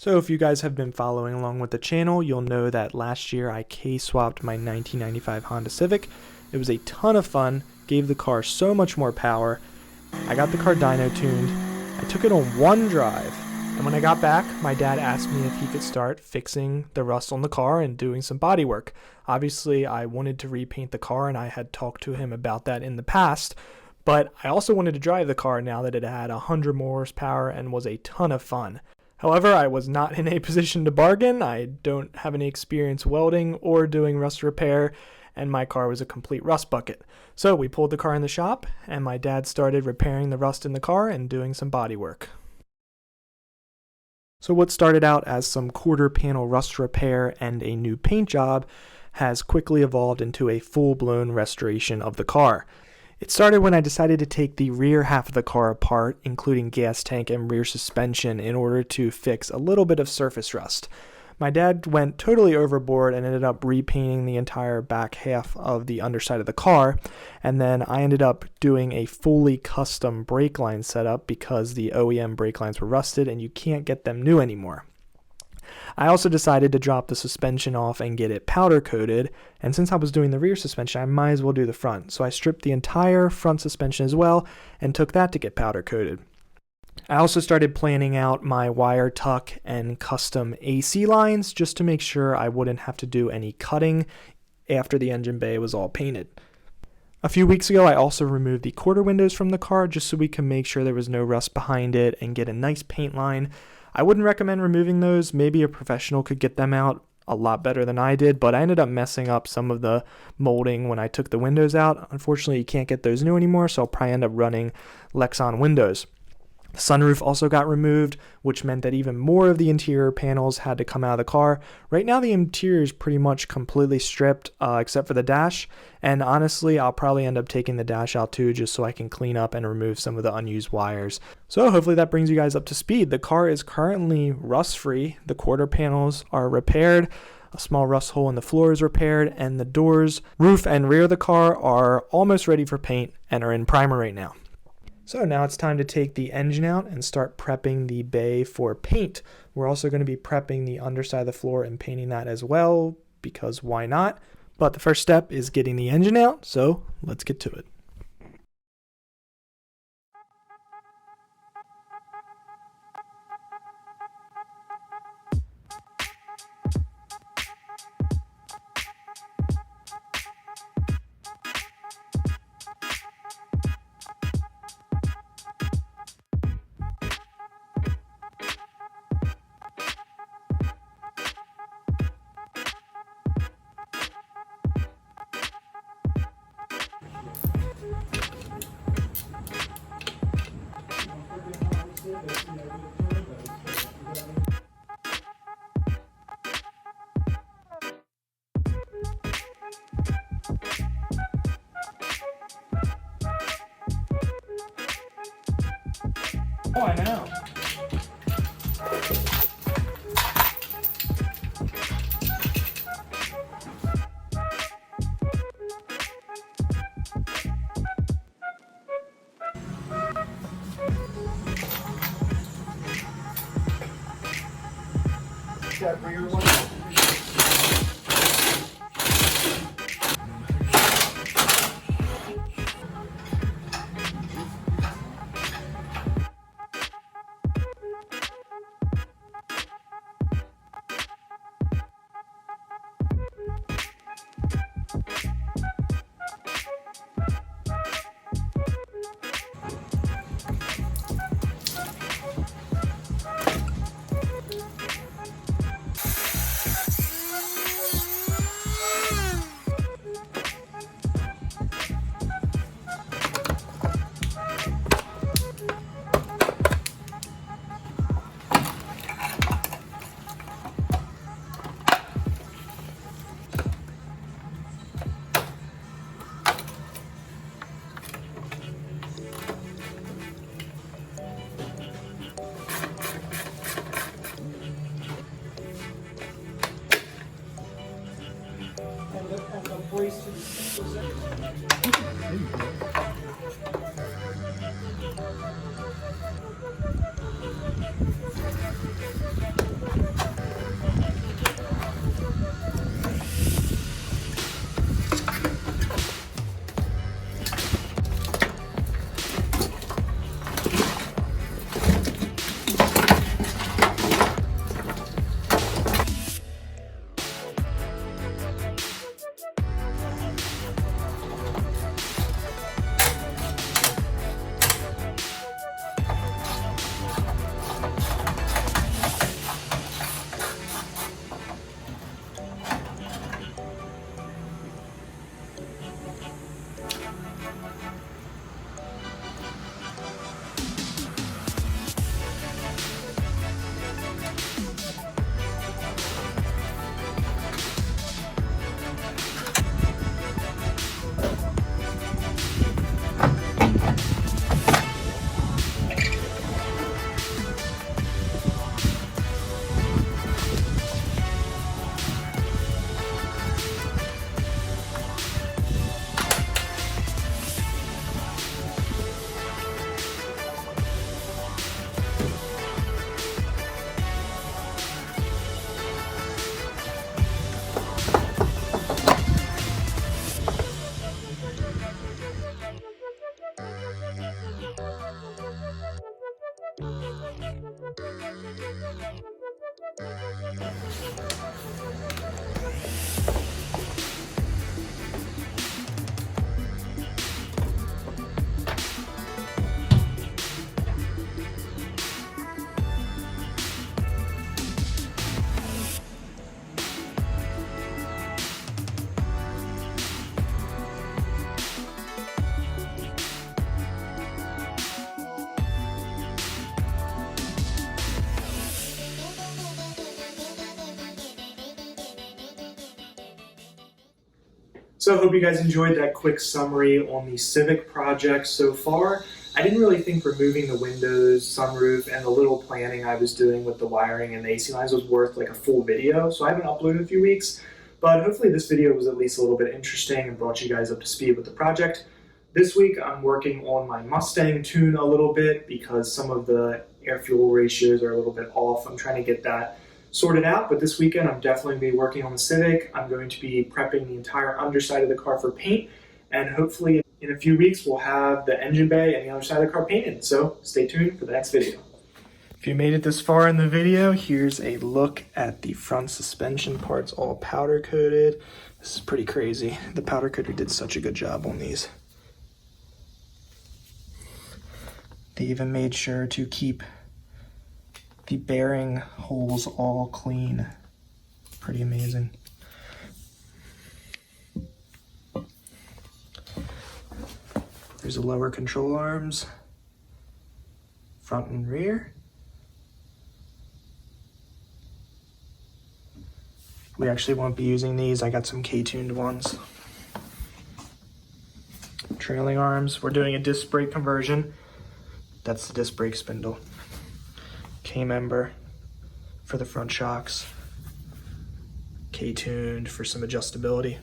So if you guys have been following along with the channel, you'll know that last year I K-swapped my 1995 Honda Civic. It was a ton of fun, gave the car so much more power. I got the car dyno tuned, I took it on one drive, and when I got back, my dad asked me if he could start fixing the rust on the car and doing some body work. Obviously, I wanted to repaint the car and I had talked to him about that in the past, but I also wanted to drive the car now that it had 100 more horsepower and was a ton of fun. However, I was not in a position to bargain. I don't have any experience welding or doing rust repair, and my car was a complete rust bucket. So we pulled the car in the shop, and my dad started repairing the rust in the car and doing some body work. So what started out as some quarter panel rust repair and a new paint job has quickly evolved into a full-blown restoration of the car. It started when I decided to take the rear half of the car apart, including gas tank and rear suspension, in order to fix a little bit of surface rust. My dad went totally overboard and ended up repainting the entire back half of the underside of the car, and then I ended up doing a fully custom brake line setup because the OEM brake lines were rusted and you can't get them new anymore. I also decided to drop the suspension off and get it powder coated, and since I was doing the rear suspension, I might as well do the front. So I stripped the entire front suspension as well and took that to get powder coated. I also started planning out my wire tuck and custom AC lines just to make sure I wouldn't have to do any cutting after the engine bay was all painted. A few weeks ago, I also removed the quarter windows from the car just so we can make sure there was no rust behind it and get a nice paint line. I wouldn't recommend removing those. Maybe a professional could get them out a lot better than I did, but I ended up messing up some of the molding when I took the windows out. Unfortunately, you can't get those new anymore, so I'll probably end up running Lexan windows. The sunroof also got removed, which meant that even more of the interior panels had to come out of the car. Right now, the interior is pretty much completely stripped, except for the dash. And honestly, I'll probably end up taking the dash out too, just so I can clean up and remove some of the unused wires. So hopefully that brings you guys up to speed. The car is currently rust-free. The quarter panels are repaired. A small rust hole in the floor is repaired, and the doors, roof, and rear of the car are almost ready for paint and are in primer right now. So now it's time to take the engine out and start prepping the bay for paint. We're also going to be prepping the underside of the floor and painting that as well, because why not? But the first step is getting the engine out, so let's get to it. Oh, I know. That rear one. So I hope you guys enjoyed that quick summary on the Civic project so far. I didn't really think removing the windows, sunroof, and the little planning I was doing with the wiring and the AC lines was worth like a full video, so I haven't uploaded in a few weeks. But hopefully this video was at least a little bit interesting and brought you guys up to speed with the project. This week I'm working on my Mustang tune a little bit because some of the air-fuel ratios are a little bit off. I'm trying to get that sorted out, but this weekend I'm definitely going to be working on the Civic. I'm going to be prepping the entire underside of the car for paint, and hopefully in a few weeks we'll have the engine bay and the other side of the car painted, so stay tuned for the next video. If you made it this far in the video, here's a look at the front suspension parts, all powder coated. This is pretty crazy. The powder coater did such a good job on these. They even made sure to keep the bearing holes all clean. Pretty amazing. There's the lower control arms, front and rear. We actually won't be using these. I got some K-tuned ones. Trailing arms. We're doing a disc brake conversion. That's the disc brake spindle. K-member for the front shocks. K-tuned for some adjustability.